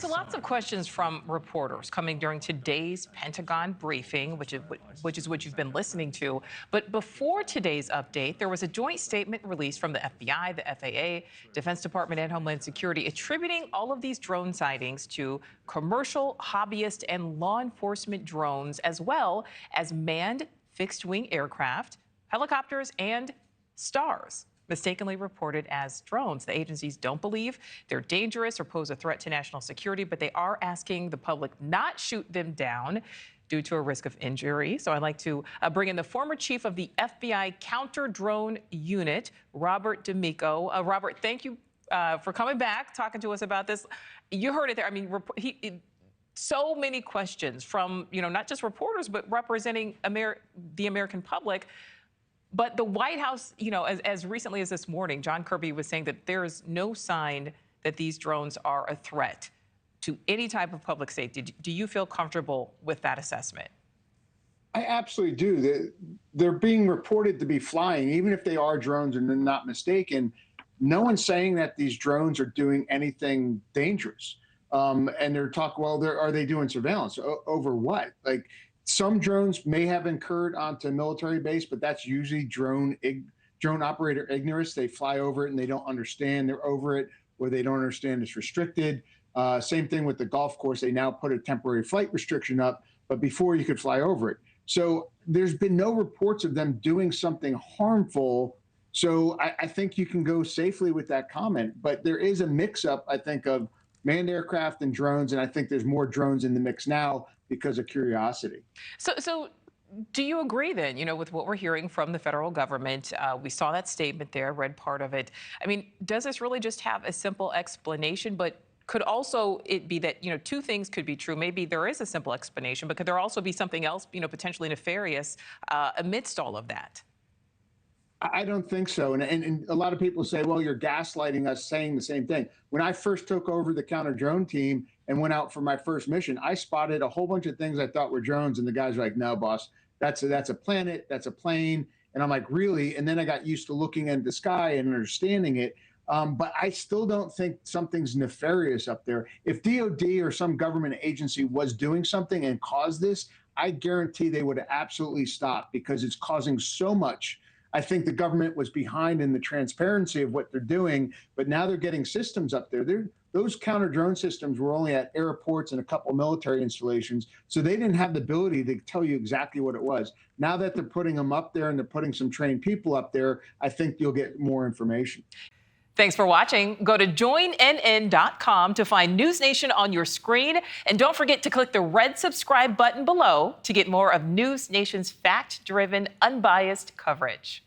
There's lots of questions from reporters coming during today's Pentagon briefing, which is what you've been listening to. But before today's update, there was a joint statement released from the FBI, the FAA, Defense Department, and Homeland Security, attributing all of these drone sightings to commercial, hobbyist, and law enforcement drones, as well as manned fixed-wing aircraft, helicopters, and stars mistakenly reported as drones. The agencies don't believe they're dangerous or pose a threat to national security, but they are asking the public not shoot them down due to a risk of injury. So I'd like to bring in the former chief of the FBI counter-drone unit, Robert D'Amico. Robert, thank you for coming back, talking to us about this. You heard it there. I mean, so many questions from, not just reporters, but representing the American public. But the White House, as recently as this morning, John Kirby was saying that there is no sign that these drones are a threat to any type of public safety. Do you feel comfortable with that assessment? I absolutely do. They're being reported to be flying, even if they are drones and they're not mistaken. No one's saying that these drones are doing anything dangerous. And they're talking, well, are they doing surveillance? Over what? Like, some drones may have incurred onto a military base, but that's usually drone operator ignorance. They fly over it and they don't understand they're over it, or they don't understand it's restricted. Same thing with the golf course. They now put a temporary flight restriction up, but before you could fly over it. So there's been no reports of them doing something harmful. So I think you can go safely with that comment. But there is a mix-up, I think, of manned aircraft and drones, and I think there's more drones in the mix now because of curiosity. So do you agree then, with what we're hearing from the federal government? We saw that statement there, read part of it. I mean, does this really just have a simple explanation, but could also it be that, two things could be true? Maybe there is a simple explanation, but could there also be something else, potentially nefarious amidst all of that? I don't think so. And a lot of people say, well, you're gaslighting us saying the same thing. When I first took over the counter-drone team and went out for my first mission, I spotted a whole bunch of things I thought were drones. And the guys were like, no, boss, that's a planet, that's a plane. And I'm like, really? And then I got used to looking at the sky and understanding it. But I still don't think something's nefarious up there. If DOD or some government agency was doing something and caused this, I guarantee they would have absolutely stopped, because it's causing so much. I think the government was behind in the transparency of what they're doing, but now they're getting systems up there. Those counter-drone systems were only at airports and a couple military installations, so they didn't have the ability to tell you exactly what it was. Now that they're putting them up there and they're putting some trained people up there, I think you'll get more information. Thanks for watching. Go to joinnn.com to find NewsNation on your screen. And don't forget to click the red subscribe button below to get more of NewsNation's fact-driven, unbiased coverage.